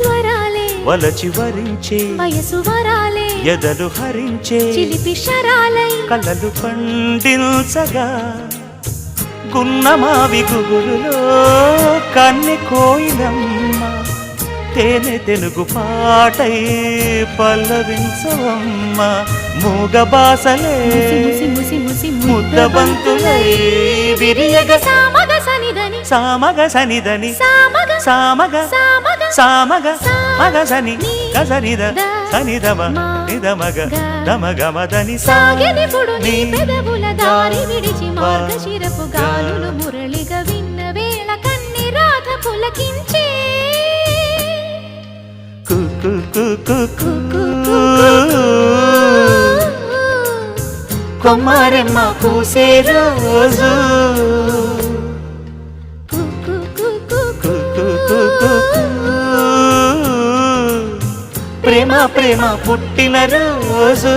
స్వరాలే వలచి వరించే వయసు వరాలే ఎదలు హరించే చిలిపి శరాలై కలలు పండించగా గున్నమావి గుగురులో కన్నె కోయిలమ్మ తేనె తెలుగు పాటై పల్లవించవమ్మ మూగ బాసలే ముద్దబంతులై విరియగ సామగ సనిదని సామగ సనిదని సామగ సామగ సామగ సామగ మగ సని గసనిద సనిదమ నిదమగ దమగమదని సాగెనిపుడు నీ పెదవుల దారి విడిచి మార్గశిరపు గాలులు మురళిగా విన్న వేళ కన్ని రాధ పులకించే కొమ్మారెమ్మ పూసే రోజు ప్రేమ ప్రేమ పుట్టిన రోజు